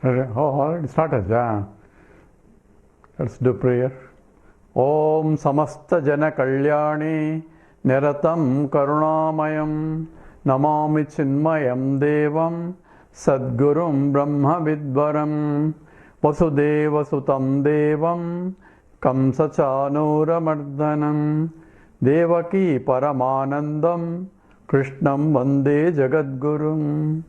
Already started, yeah. Let's do prayer. Om Samasta Jana Kalyani Niratam Karunamayam Namami Chinmayam Devam Sadgurum Brahma Vidvaram Vasudeva Sutam Devam Kamsachanuramardanam Devaki Paramanandam Krishnam Vande Jagadgurum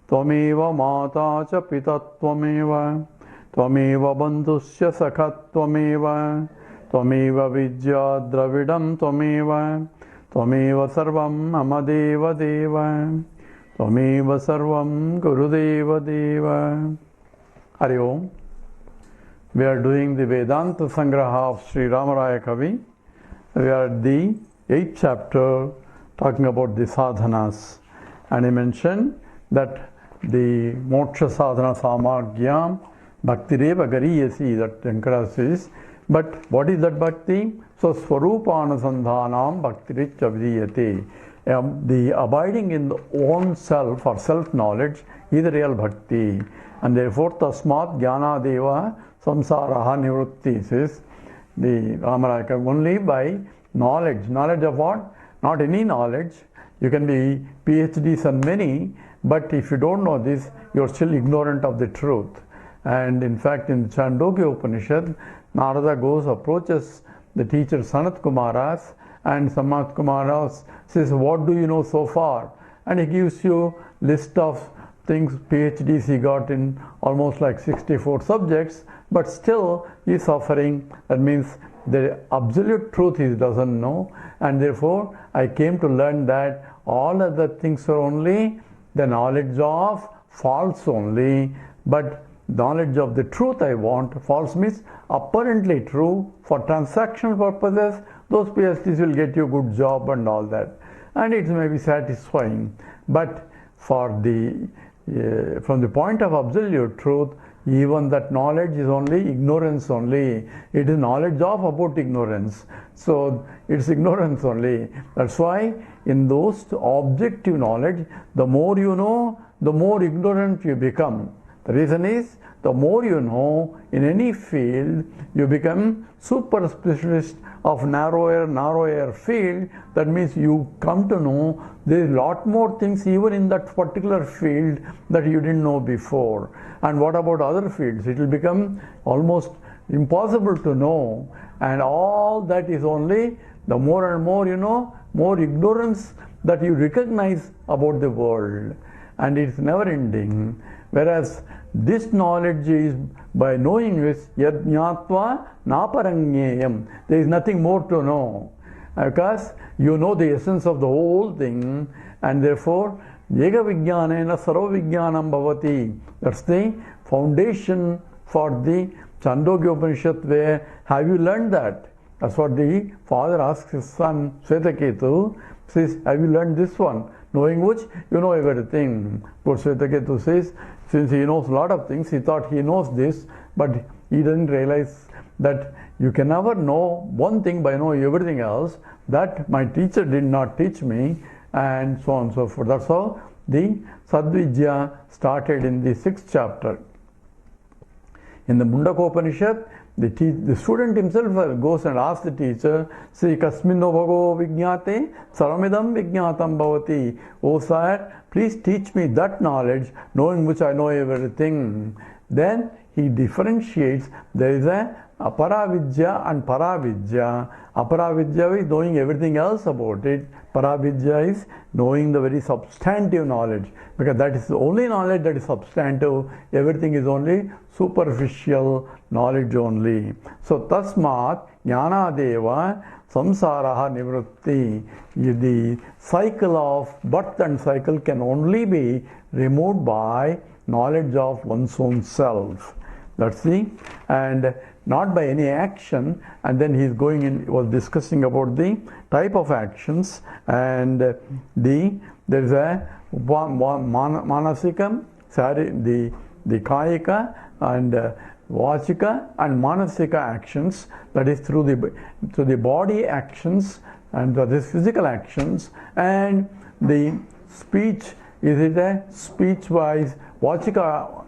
Tvameva Mata Cha Pita Tvameva Tvameva Bandhusya Sakha Tvameva Tvameva Vidya Dravidam Tvameva Tvameva Sarvam Amadeva Deva Tvameva Sarvam Gurudeva Deva. Hari Om. We are doing the Vedanta Sangraha of Sri Ramaraya Kavi. We are at the 8th chapter talking about the sadhanas. And he mentioned that the moksha sadhana samagyam bhaktireva gariyasi, that Shankara says. But what is that bhakti? So swarupanasandhanam bhaktiriccha vidiyate. The abiding in the own self or self-knowledge is the real bhakti. And therefore tasmat jnana deva samsaraha nivrutti, says the Ramaraya, only by knowledge. Knowledge of what? Not any knowledge. You can be PhDs and many, but if you don't know this, you're still ignorant of the truth. And in fact, in the Chandogya Upanishad, Narada approaches the teacher Sanat Kumaras, and Sanat Kumaras says, what do you know so far? And he gives you list of things, PhDs he got in almost like 64 subjects, but still he is suffering. That means the absolute truth he doesn't know, and therefore I came to learn that all other things are only the knowledge of false only, but knowledge of the truth I want. False means apparently true. For transactional purposes, those PhDs will get you a good job and all that, and it may be satisfying. But for the from the point of absolute truth, even that knowledge is only ignorance only. It is knowledge of about ignorance. So it's ignorance only. That's why in those objective knowledge, the more you know, the more ignorant you become. The reason is, the more you know in any field, you become super specialist of narrower field. That means you come to know there is a lot more things even in that particular field that you didn't know before. And what about other fields? It will become almost impossible to know. And all that is only, the more and more you know, more ignorance that you recognize about the world. And it's never ending. Whereas this knowledge is by knowing this, yad jnatva naparanyeyam. There is nothing more to know. Because you know the essence of the whole thing, and therefore Ega Vijnanena Sarva Vijnanam Bhavati. That's the foundation for the Chandogya Upanishad, where have you learned that? That's what the father asks his son Svetaketu, says, have you learned this one? Knowing which, you know everything. But Svetaketu says, since he knows a lot of things, he thought he knows this, but he didn't realize that you can never know one thing by knowing everything else. That my teacher did not teach me, and so on and so forth. That's how the Sadvidya started in the 6th chapter. In the Mundakopanishad, the student himself goes and asks the teacher, Sri Kasmino Bhago Vijnate Saramidam Vijnatam Bhavati. Oh sir, please teach me that knowledge, knowing which I know everything. Then he differentiates. There is a Aparavidya and Paravidya. Aparavidya is knowing everything else about it. Paravidya is knowing the very substantive knowledge, because that is the only knowledge that is substantive. Everything is only superficial knowledge only. So tasmat jnana deva samsaraha nivrutti. The cycle of birth and cycle can only be removed by knowledge of one's own self. That's the, and not by any action. And then he's going in, was discussing about the type of actions, and there is a manasikam, the kayika and vachika and manasika actions, that is through the body actions and this physical actions, and the speech, is it a speech wise vachika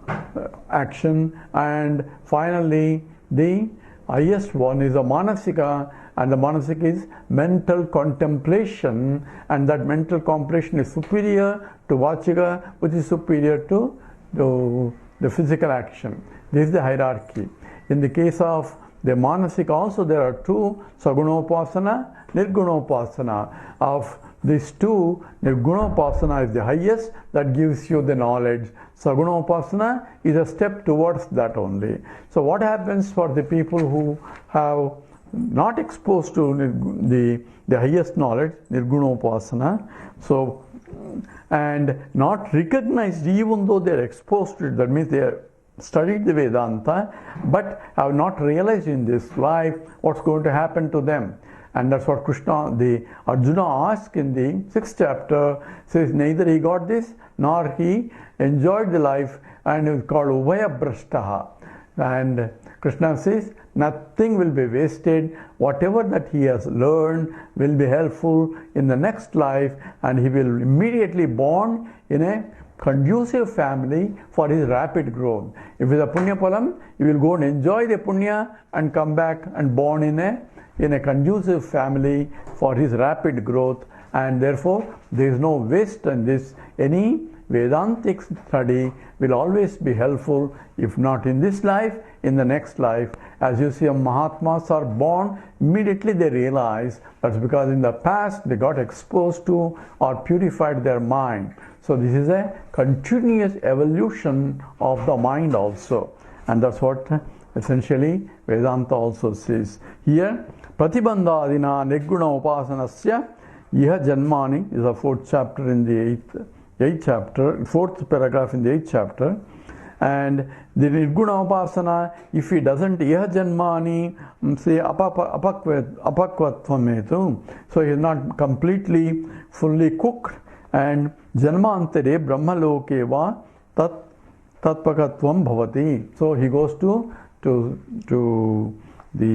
action, and finally the highest one is the manasika, and the manasika is mental contemplation, and that mental contemplation is superior to vachika, which is superior to the physical action. This is the hierarchy. In the case of the manasika also there are two, sagunopasana, nirgunopasana. Of these two, nirgunopasana is the highest, that gives you the knowledge. Sagunopasana is a step towards that only. So what happens for the people who have not exposed to the highest knowledge, nirgunopasana, so and not recognized even though they are exposed to it, that means they are studied the Vedanta but have not realized in this life what's going to happen to them. And that's what Arjuna asked in the 6th chapter, says neither he got this nor he enjoyed the life, and is called Uvaya Brashtaha. And Krishna says nothing will be wasted, whatever that he has learned will be helpful in the next life, and he will immediately born in a conducive family for his rapid growth. If it's a punya palam, you will go and enjoy the punya and come back and born in a conducive family for his rapid growth, and therefore there is no waste in this. Any Vedantic study will always be helpful, if not in this life, in the next life. As you see, Mahatmas are born, immediately they realize that's because in the past they got exposed to or purified their mind. So this is a continuous evolution of the mind also, and that's what essentially Vedanta also says. Here, Pratibandhadina Nirguna Upasanasya Iha Janmani is the 4th chapter in the 8th chapter, 4th paragraph in the 8th chapter. And the Nirguna Upasana, if he doesn't Iha Janmani, say Apakvatvametu, so he is not completely fully cooked, and Janmantere Brahmaloke va Tatpakatvam Bhavati. So he goes to the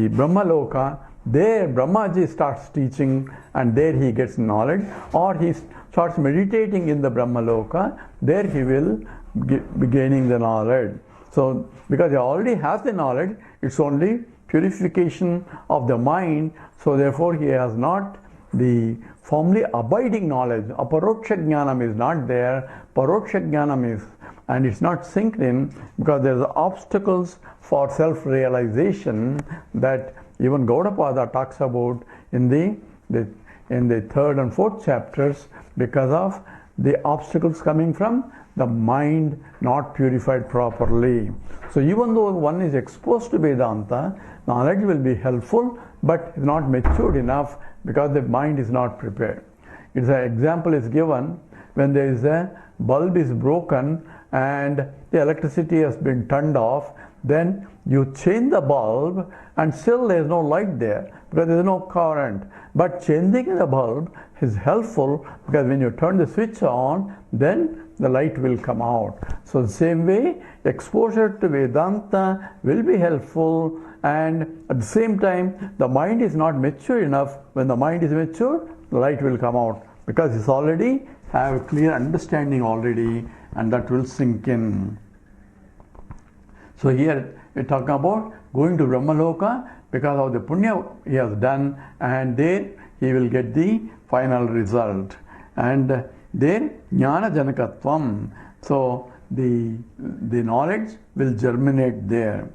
Brahmaloka. There Brahmaji starts teaching, and there he gets knowledge, or he starts meditating in the Brahmaloka, there he will be gaining the knowledge. So because he already has the knowledge, it's only purification of the mind, so therefore he has not the firmly abiding knowledge. Aparoksha jnanam is not there, paroksha jnanam is, and it's not synced in, because there's obstacles for self-realization that even Gaudapada talks about in the 3rd and 4th chapters, because of the obstacles coming from the mind not purified properly. So even though one is exposed to Vedanta, knowledge will be helpful, but is not matured enough because the mind is not prepared. It's an example is given when there is a bulb is broken and the electricity has been turned off, then you change the bulb and still there is no light there because there is no current. But changing the bulb is helpful because when you turn the switch on, then the light will come out. So the same way, exposure to Vedanta will be helpful, and at the same time, the mind is not mature enough. When the mind is mature, the light will come out because it's already have a clear understanding already, and that will sink in. So here we're talking about going to Brahmaloka because of the punya he has done, and there he will get the final result. And there jnana janakatvam, so the knowledge will germinate there.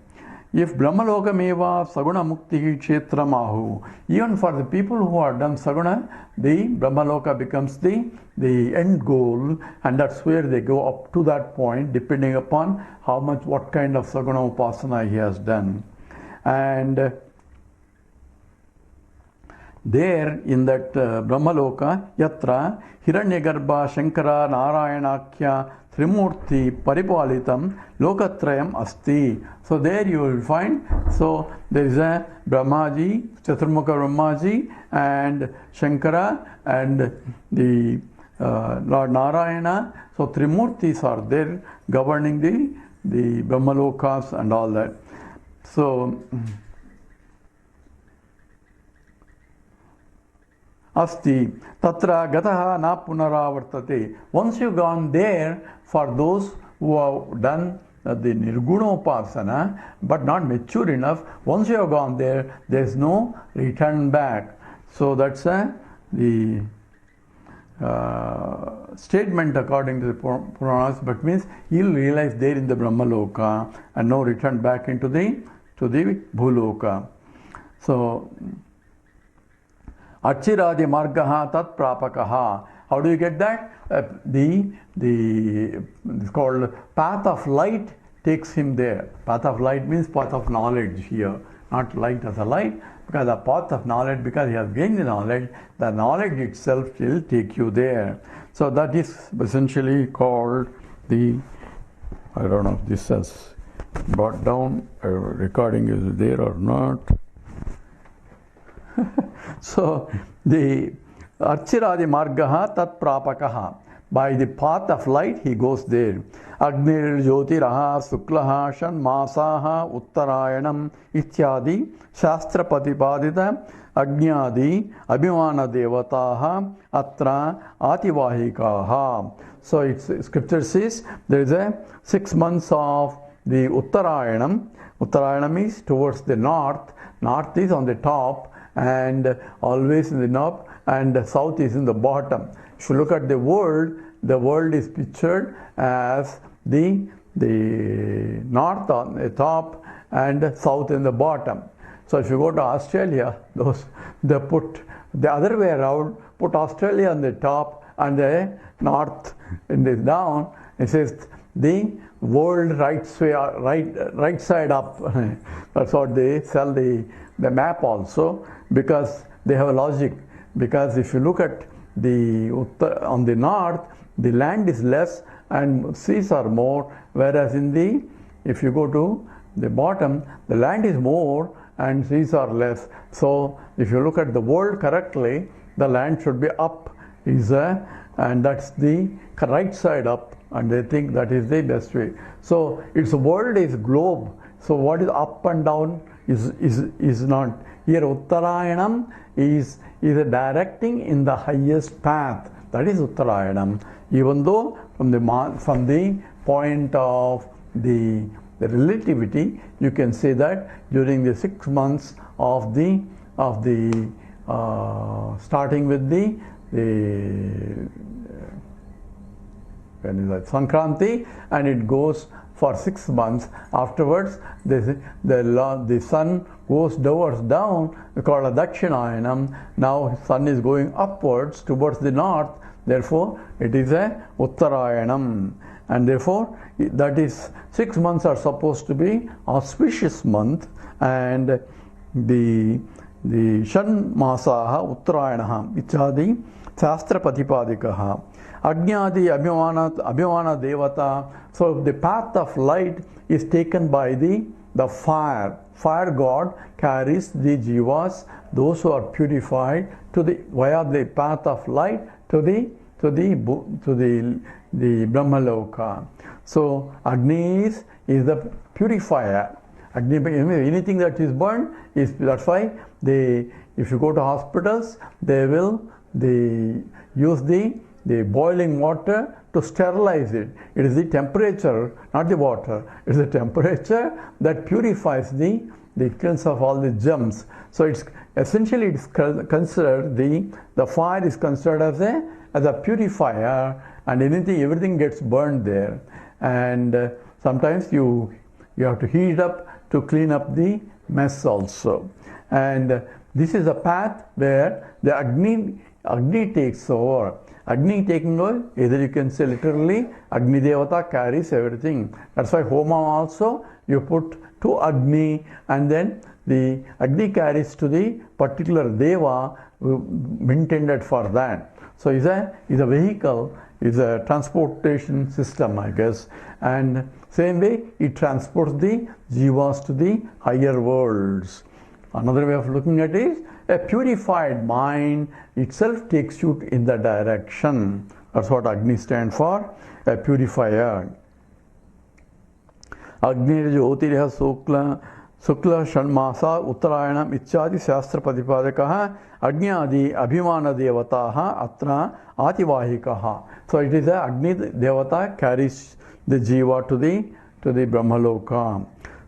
If Brahmalokameva Saguna Mukti Kshetra Mahu, even for the people who are done Saguna, the Brahmaloka becomes the end goal, and that's where they go up to that point, depending upon how much, what kind of Saguna Upasana he has done. And there in that Brahmaloka, Yatra Hiranyagarbha Shankara Narayanakhya Trimurti Paripalitam Lokatrayam Asti. So there you will find, so there is a Brahmaji, Chaturmukha Brahmaji, and Shankara, and the Lord Narayana. So Trimurtis are there governing the Brahmalokas and all that. So Asti Tatra Gataha Na Punaravartate. Once you've gone there, for those who have done the Nirguna Upasana, but not mature enough. Once you have gone there, there is no return back. So that's the statement according to the Puranas, but means he'll realize there in the Brahmaloka and no return back into the Bhuloka. So Achiradi Margaha Tat Prapakaha. How do you get that? It's called path of light takes him there. Path of light means path of knowledge here, not light as a light, because the path of knowledge, because he has gained the knowledge itself will take you there. So that is essentially called the, I don't know if this has brought down, recording is there or not. So the Archiradi Margaha Tat Prapakaha. By the path of light he goes there. Agnir Jyotiraha Suklaha Shan Masaha Uttarayanam Ityadi Shastra Patipadita Agnyadi Abhimana Devataha Atra Ativahikaha. So scripture says there is a 6 months of the Uttarayanam. Uttarayanam is towards the north. North is on the top and always in the north, and the south is in the bottom. If you look at the world is pictured as the north on the top and south in the bottom. So if you go to Australia, they put the other way around, put Australia on the top and the north in the down. It says the world right side up. That's what they sell the map also, because they have a logic. Because if you look at on the north, the land is less and seas are more, whereas if you go to the bottom, the land is more and seas are less. So if you look at the world correctly, the land should be up, and that's the right side up, and they think that is the best way. So its world is globe. So what is up and down is not. Here Uttarayanam is directing in the highest path. That is Uttarayanam. Even though from the point of the relativity, you can say that during the 6 months of the starting with the when is that? Sankranti, and it goes for 6 months. Afterwards, the sun goes down, called a Dakshinayanam. Now sun is going upwards towards the north, therefore it is a Uttarayanam. And therefore that is 6 months are supposed to be auspicious month, and the Shan Masaha Uttarayanaha Ichadi Shastra Patipadikaha Ajnadi Abhimana Devata. So the path of light is taken by the fire. Fire god carries the jivas, those who are purified, via the path of light to the Brahmaloka. So Agni is the purifier. Agni, anything that is burned that's why if you go to hospitals, they use the boiling water to sterilize it. It is the temperature, not the water. It is the temperature that purifies the kills of all the germs. So it's considered the fire is considered as a purifier, and everything gets burned there. And sometimes you have to heat it up to clean up the mess also. And this is a path where the Agni takes over. Agni taking over, either you can say literally, Agni Devata carries everything. That's why Homa also, you put to Agni, and then the Agni carries to the particular Deva intended for that. So is a vehicle, is a transportation system, I guess. And same way, it transports the jivas to the higher worlds. Another way of looking at it is, a purified mind itself takes you in the direction. That's what Agni stands for, a purifier. Agni Jyotiriha Sukla Shanmasa Uttarayanam Ichadi Shastra Patipadakaha Agnyadi Abhimana Devataha Atra Ativahikaha. So it is a Agni Devata carries the jiva to to the Brahmaloka.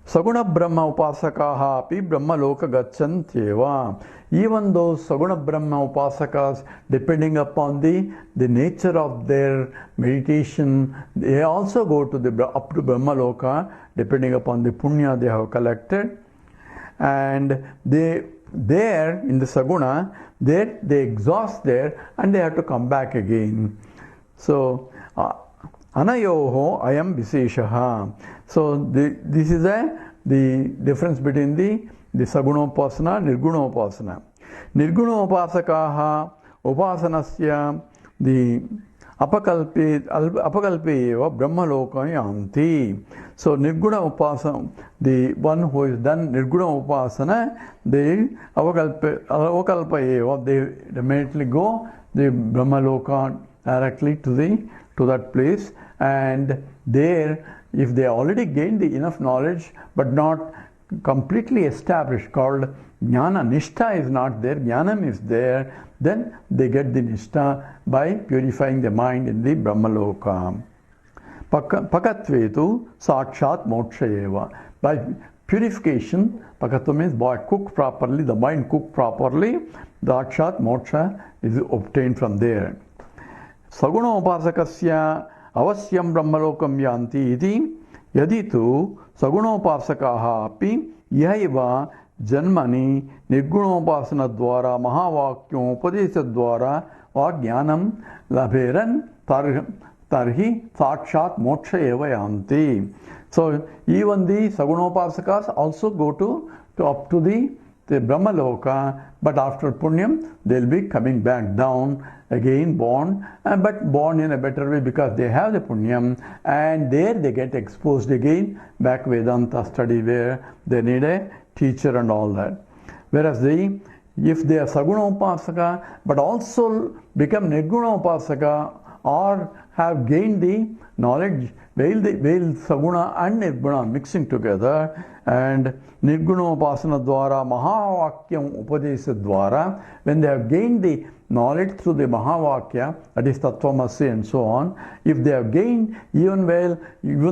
Saguna Brahma Upasakaha api Brahmaloka gachantyeva. Even those Saguna Brahma Upasakas, depending upon the nature of their meditation, they also go to up to Brahmaloka, depending upon the punya they have collected. And there in the Saguna, they exhaust there and they have to come back again. So, Anayoho ayam viseshaha. So, this is the difference between the Sagunopasana, Nirgunopasana. Nirgunopasakaha upasanasya the apakalpe eva brahmaloka yanti. So Nirguna Upasana, the one who has done Nirguna Upasana, they avakalpa eva, they immediately go the Brahmaloka directly to that place, and there if they already gained the enough knowledge but not completely established, called Jnana Nishtha is not there, Jnanam is there, then they get the Nishtha by purifying the mind in the Brahmaloka. Pakatvetu Sakshat Mokshayeva. By purification, Pakatva means by cook properly, the mind cooked properly, the Sakshat Moksha is obtained from there. Saguna Upasakasya Avasyam Brahmalokam Yanti iti Yaditu Sagunopasakaha api Yaiva Janmani Nirgunopasana Dwara Mahavakyam Upadesha Dwara or Jnanam Labheran Tarhi Sakshat Moksha Eva Yanti. So even the Sagunopasakas also go to up to the Brahmaloka, but after Punyam they'll be coming back down again, born, but born in a better way because they have the Punyam, and there they get exposed again back Vedanta study where they need a teacher and all that. Whereas if they are Saguna Upasaka but also become Nirguna Upasaka or have gained the knowledge, while Saguna and Nirguna mixing together, and Nirguna Upasana Dwara Mahavakyam Upadesha Dwara, when they have gained the knowledge through the Mahavakya, that is Tattvamasi and so on, if they have gained, even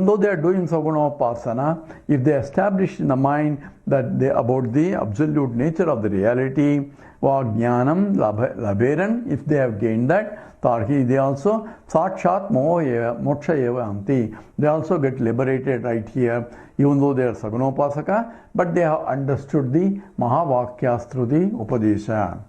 though they are doing Saguna Upasana, if they establish in the mind that about the absolute nature of the reality, Jnanam Labheran, if they have gained that, Tarhi, they also Sakshat Moksha Eva Anti. They also get liberated right here, even though they are Sagunopasaka, but they have understood the Mahavakyas through the Upadesha.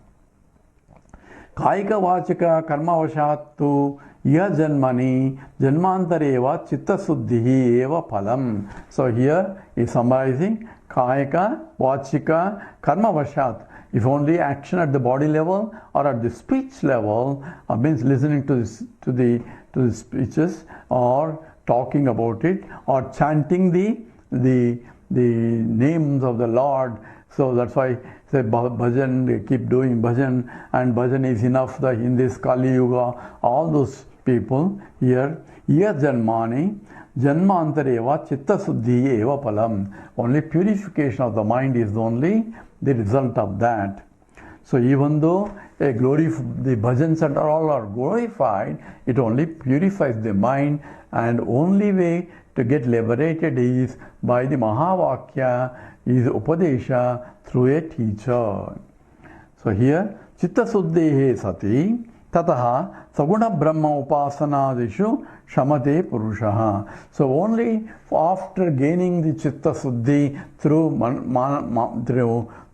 Kaika Vachika Karma Vashattu Ya Janmani Janmantareva Chitta Suddhihi Eva Palam. So here is summarizing Kaika Vachika Karma Vashat. If only action at the body level or at the speech level, means listening to the speeches or talking about it or chanting the names of the Lord. So that's why say bhajan, they keep doing bhajan, and bhajan is enough in this Kali Yuga. All those people here, janmani janmantareva chitta suddhi eva palam. Only purification of the mind is only the result of that. So even though the bhajans and all are glorified, it only purifies the mind, and only way to get liberated is by the Mahavakya, is Upadesha through a teacher. So here, Chitta Suddhehe Sati Tataha Saguna Brahma Upasanadishu Shamate Purushaha. So only after gaining the Chitta Suddhi through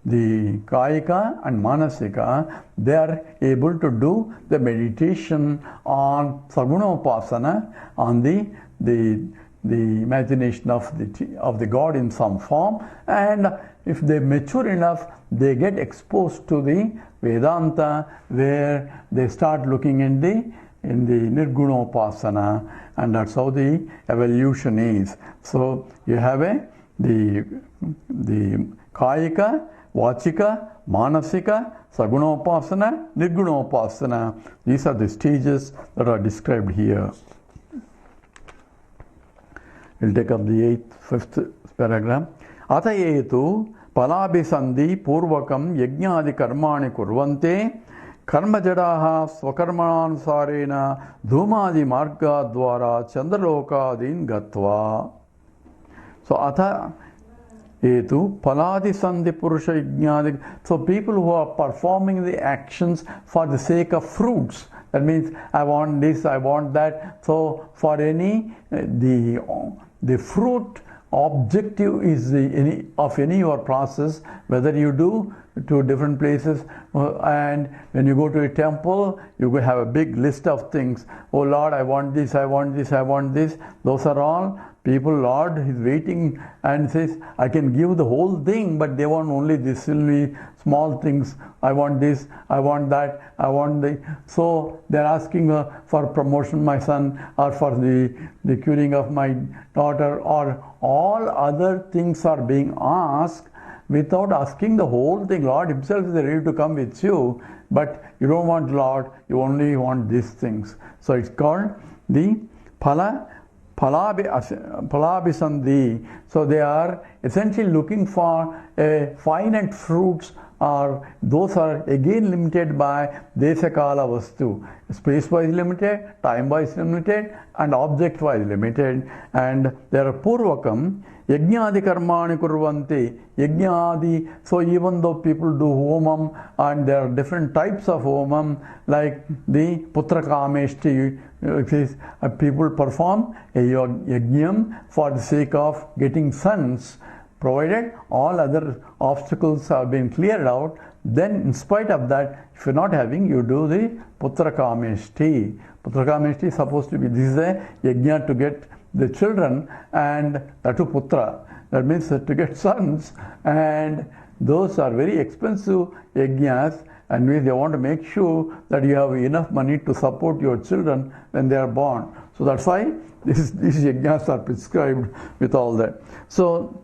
the Kayika and Manasika, they are able to do the meditation on Saguna Upasana, on the imagination of the God in some form, and if they mature enough, they get exposed to the Vedanta, where they start looking in the Nirguna Upasana, and that's how the evolution is. So you have the Kayika, Vachika, Manasika, Sagunopasana, Nirgunopasana. These are the stages that are described here. We'll take up the fifth paragraph. Atayetu palabhisandhi purvakam yajnadi karmani kurvante karmajadaha swakarmanusarena dhumadi marga dwara chandralokadin gatva. So atha Etu paladi sandhi purusha yajnadi. So people who are performing the actions for the sake of fruits. That means I want this, I want that. So for any the fruit objective is any your process, whether you do to different places, and when you go to a temple, you will have a big list of things. Oh Lord, I want this, I want this, I want this. Those are all people. Lord is waiting and says, I can give the whole thing, but they want only this only small things. I want this, I want that, I want the. So they're asking for promotion, my son, or for the curing of my daughter, or all other things are being asked without asking the whole thing. Lord himself is ready to come with you, but you don't want Lord, you only want these things. So it's called the Palabhisandhi. So they are essentially looking for finite fruits, or those are again limited by Desakala Vastu. Space-wise limited, time-wise limited, and object-wise limited. And there are Purvakam, Yajnadi Karmani Kurvanti, Yajnadi. So even though people do Homam, and there are different types of Homam, like the Putra Kameshti, people perform a Yajnam for the sake of getting sons. Provided all other obstacles have been cleared out, then in spite of that, if you're not having, you do the Putra Kameshti. Putra Kameshti is supposed to be, this is a yajna to get the children, and that to Putra. That means to get sons, and those are very expensive yajnas, and they want to make sure that you have enough money to support your children when they are born. So that's why these yajnas are prescribed with all that. So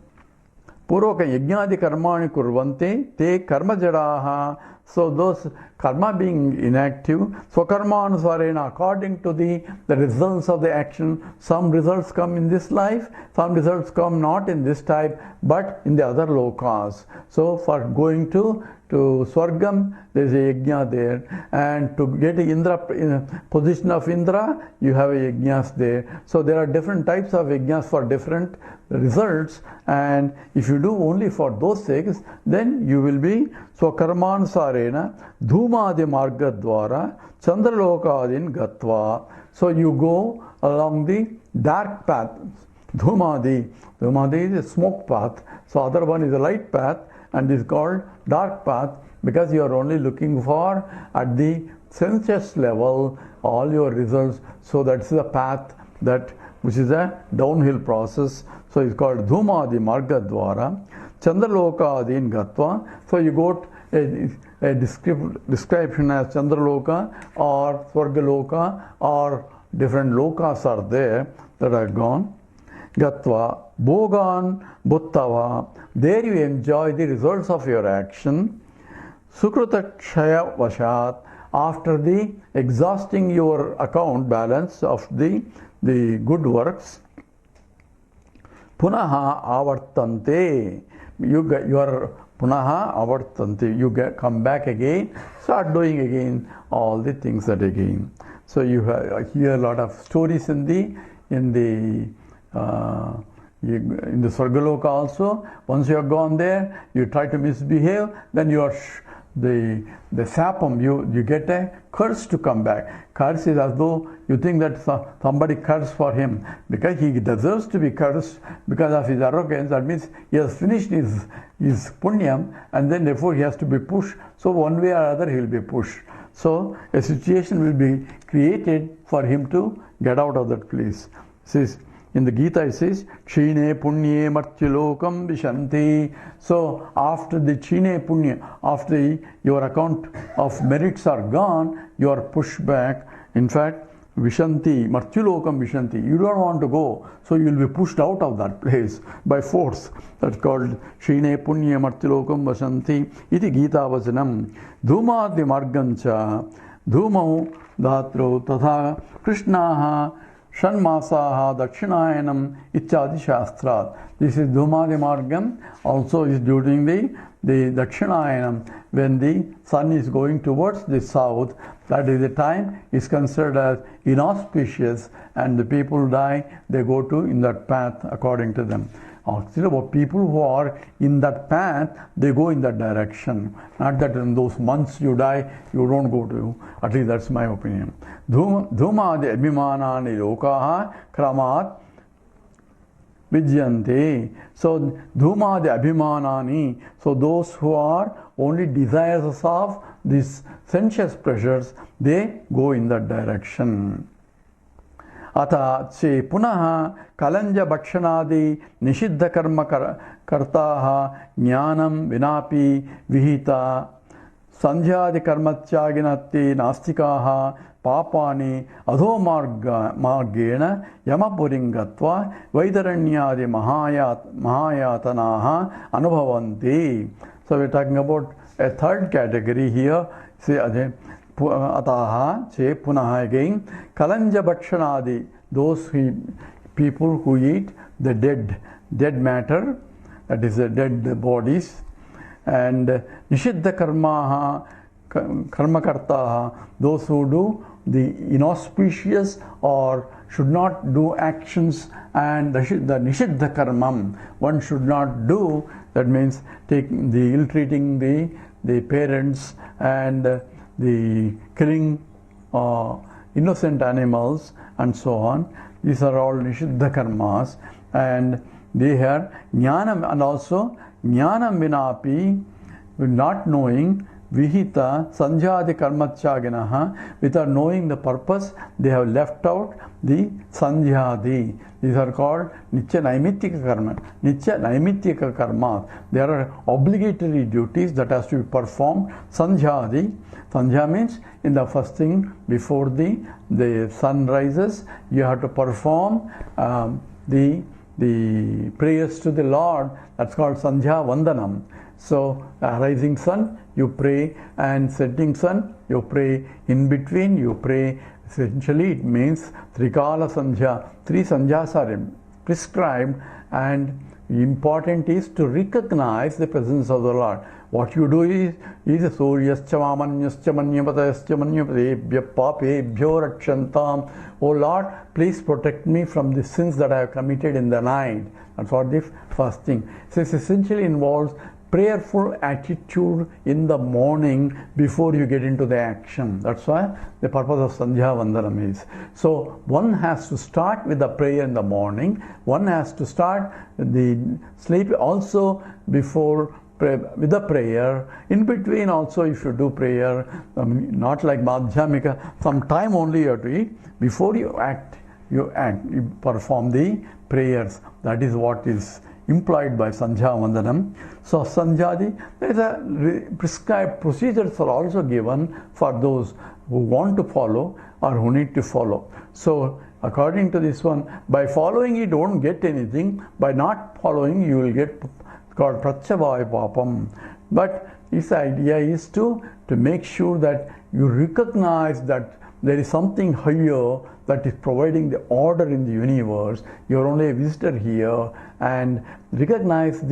Purvaka yajnadi karmani kurvante te karma jadaha. So those karma being inactive, swakarmanusarena, according to the results of the action, some results come in this life, some results come not in this type, but in the other lokas. So for going to Swargam, there is a yajna there, and to get Indra, in a position of Indra, you have a yajnas there. So there are different types of yajnas for different results, and if you do only for those sakes, then you will be Swakarmanusarena Dhumadi Marga Dwara Chandralokadin Gatva. So you go along the dark path. Dhumadi is a smoke path, so other one is a light path, and is called dark path because you are only looking for at the sensuous level all your results. So that's the path which is a downhill process. So it's called Dhumadi Marga Dwara Chandralokadin Gatva. So you got a description as Chandraloka or Swargaloka, or different lokas are there that are gone. Gatva Bhogan Bhuttava. There you enjoy the results of your action. Sukruta Kshaya Vashat. After the exhausting your account balance of the good works. Punaha avartante. You are punaha avartante. You come back again, start doing again all the things that again. So you hear a lot of stories in the Swargaloka also. Once you have gone there, you try to misbehave, then you are the sapam, you get a curse to come back. Curse is as though you think that somebody cursed for him, because he deserves to be cursed because of his arrogance. That means he has finished his punyam, and then therefore he has to be pushed. So one way or other he will be pushed. So a situation will be created for him to get out of that place. Says in the Gita, it says, Chine Punye Martyulokam Vishanti. So after the Chine Punya, after your account of merits are gone, you are pushed back. In fact, Vishanti, Martyulokam Vishanti. You don't want to go, so you will be pushed out of that place by force. That's called Chine Punye Martyulokam Vishanti. Iti Gita Vasanam. Dhumadi Margancha. Dhumau Dhatro Tatha Krishnaha. Shanmasaha Dakshinayanam Ityadi Shastrat. This is Dhumadi Margam, also is during the Dakshinayanam, when the sun is going towards the south. That is the time is considered as inauspicious, and the people die, they go to in that path according to them. Still about people who are in that path, they go in that direction. Not that in those months you die, you don't go to. At least that's my opinion. Dhumadi abhimanani lokaha kramat vijyante. So dhumadi abhimanani. So those who are only desires of these sensuous pleasures, they go in that direction. Ata che punaha kalanja bhakshanadi nishidha karma kartaha jnanam vinapi vihita sandhyadi karmatyaginatte nastikaha papani adho margena yamapuringatva vaidaranyadi mahayatanaha anubhavanti. So we are talking about a third category here. See, Ataha, che punaha again, kalanja bhakshanadi, those people who eat the dead matter, that is the dead bodies, and nishiddha karmakartaha, those who do the inauspicious or should not do actions, and the nishiddha karmam, one should not do, that means ill-treating the parents and the killing innocent animals and so on. These are all nishiddha karmas, and they have jnanam, and also jnanam vinapi, not knowing, vihita sandhyadi karmatyaginaha, without knowing the purpose, they have left out the sandhyadi. These are called nitya naimittika karma. Nitya naimittika karma. There are obligatory duties that has to be performed. Sandhyadi. Sandhya means in the first thing before the sun rises, you have to perform the prayers to the Lord. That's called Sandhya Vandanam. So rising sun, you pray, and setting sun, you pray. In between, you pray. Essentially, it means Trikala Sandhya. 3 Sandhyas are prescribed, and important is to recognize the presence of the Lord. What you do is Suryascha Mamanyascha Manyapatayascha Manyapatebhya Papebhyo Rakshantam. Oh Lord, please protect me from the sins that I have committed in the night. And for the first thing. So this essentially involves prayerful attitude in the morning before you get into the action. That's why the purpose of Sandhya Vandanam is. So one has to start with the prayer in the morning. One has to start the sleep also before with the prayer. In between also, if you do prayer, not like Madhyamika, some time only you have to eat. Before you act, you perform the prayers. That is what is implied by Sandhya Vandanam. So Sandhyadi, there is a prescribed procedures are also given for those who want to follow or who need to follow. So according to this one, by following you don't get anything. By not following you will get called Prachabhaya Papam. But this idea is to make sure that you recognize that there is something higher that is providing the order in the universe. You are only a visitor here, and recognize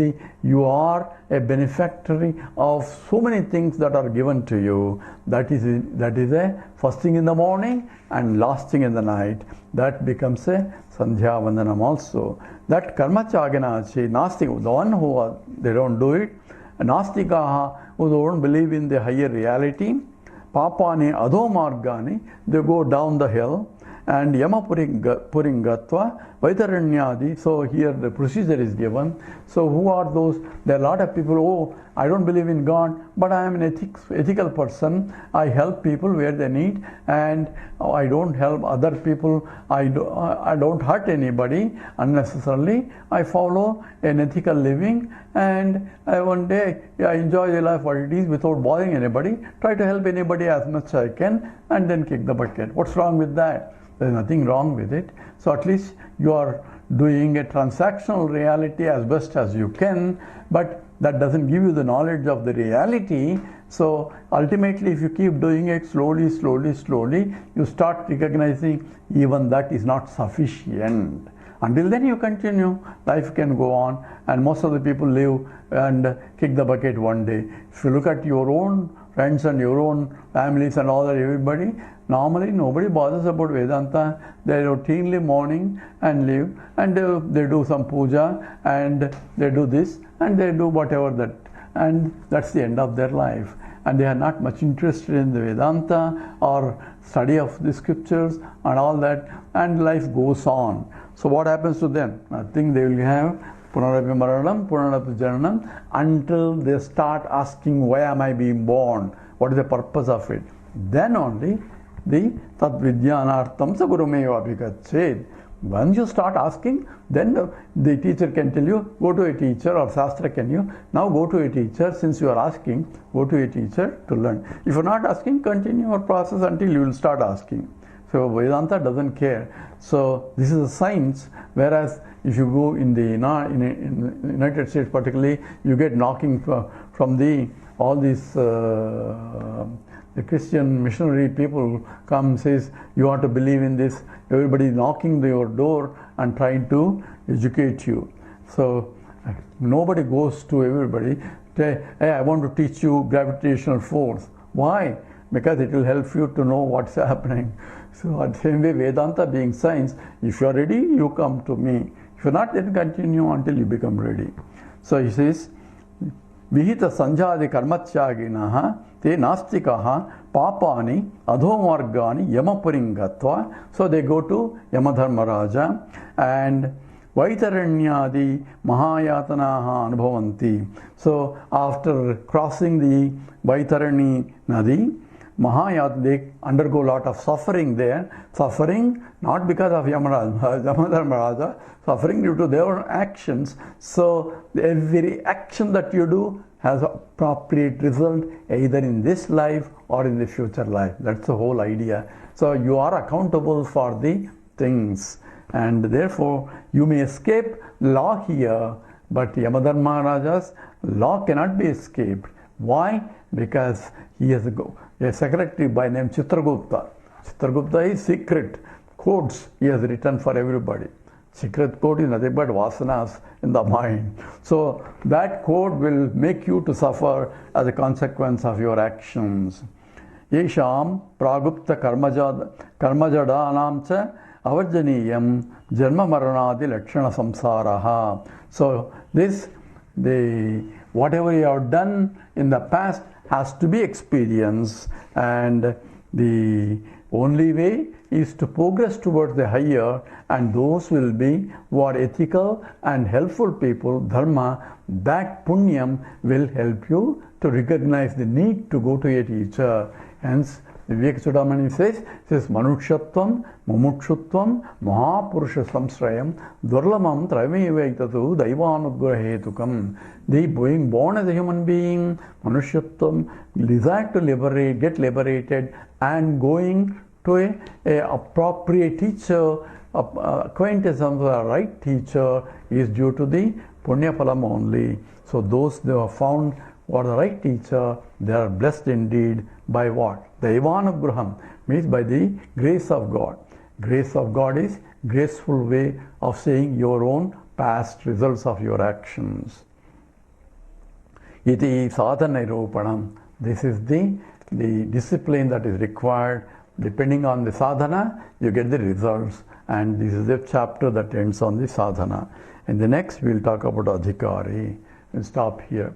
you are a beneficiary of so many things that are given to you. That is a first thing in the morning and last thing in the night. That becomes a Sandhya Vandanam also. That Karmachagana Nastik, the one who they don't do it, Nastikaha, who don't believe in the higher reality, Papani Adho Margani, they go down the hill, and Yamapuringatva, Vaitaranyadi. So here the procedure is given. So who are those? There are a lot of people, oh, I don't believe in God, but I am an ethical person. I help people where they need, and I don't help other people. I don't hurt anybody unnecessarily. I follow an ethical living, and one day I enjoy the life what it is without bothering anybody. Try to help anybody as much as I can, and then kick the bucket. What's wrong with that? There's nothing wrong with it. So at least you are doing a transactional reality as best as you can, but that doesn't give you the knowledge of the reality. So ultimately, if you keep doing it slowly, you start recognizing even that is not sufficient. Until then you continue, life can go on, and most of the people live and kick the bucket one day. If you look at your own friends and your own families and all that, everybody, normally nobody bothers about Vedanta. They routinely morning and leave, and they do some puja, and they do this, and they do whatever that, and that's the end of their life. And they are not much interested in the Vedanta or study of the scriptures and all that, and life goes on. So what happens to them? Nothing. They will have Punarapi Maranam, Punarapi Jananam, until they start asking, why am I being born? What is the purpose of it? Then only the Tat Vidyanartham sa Gurumeva Abhigached. Once you start asking, then the teacher can tell you, go to a teacher, or Shastra can you, now go to a teacher. Since you are asking, go to a teacher to learn. If you are not asking, continue your process until you will start asking. So Vedanta doesn't care. So this is a science, whereas if you go in the United States particularly, you get knocking from all these the Christian missionary people come, says you have to believe in this. Everybody is knocking your door and trying to educate you. So nobody goes to everybody, say, hey, I want to teach you gravitational force. Why? Because it will help you to know what's happening. So at the same way, Vedanta being science, if you are ready, you come to me. If you are not, then continue until you become ready. So he says, Vihita sanjadi karmatyaginaha te nastikaha papani adhomargani yamapuringatva. So they go to Yamadharmaraja, and Vaitaranyadi mahayatanaha anubhavanti. So after crossing the Vaitarani Nadi, they undergo a lot of suffering there. Suffering not because of Yamadharmaraja, suffering due to their actions. So every action that you do has appropriate result either in this life or in the future life. That's the whole idea. So you are accountable for the things, and therefore you may escape law here, but Yamadharmaraja's law cannot be escaped. Why? Because he has a secretary by name Chitragupta. Chitragupta is secret codes he has written for everybody. Secret code is nothing but vasanas in the mind. So that code will make you to suffer as a consequence of your actions. Yesham pragupta karmajadanam cha avarjaniyam janma maranadi lakshana samsaraha. So whatever you have done in the past has to be experienced, and the only way is to progress towards the higher, and those will be who are ethical and helpful people, dharma. That punyam will help you to recognize the need to go to a teacher. Hence Vivek Chudamani says Manushyatvam, Mumukshutvam, Mahapurusha Samsrayam, Durlamam Traimevaitatu, Daivanugrahetukam. The being born as a human being, Manushyatvam, desire to get liberated, and going to a appropriate teacher, acquaintance of the right teacher is due to the Punya Phalam only. So those they have found for the right teacher, they are blessed indeed by what? Daivanugraham means by the grace of God. Grace of God is graceful way of saying your own past results of your actions. Iti sadhana nirupanam. This is the discipline that is required. Depending on the sadhana, you get the results. And this is the chapter that ends on the sadhana. In the next, we will talk about adhikari. We'll stop here.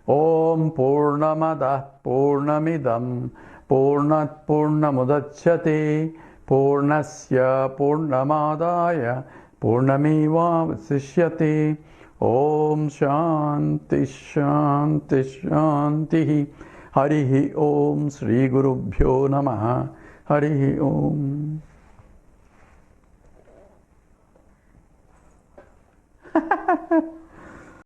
Om Purnamada Purnamidam Purnat Purnamudachyate Purnasya Purnamadaya Purnameva Vasishyate. Om Shanti Shanti Shanti. Harihi Om Sri Gurubhyo Namaha. Harihi Om.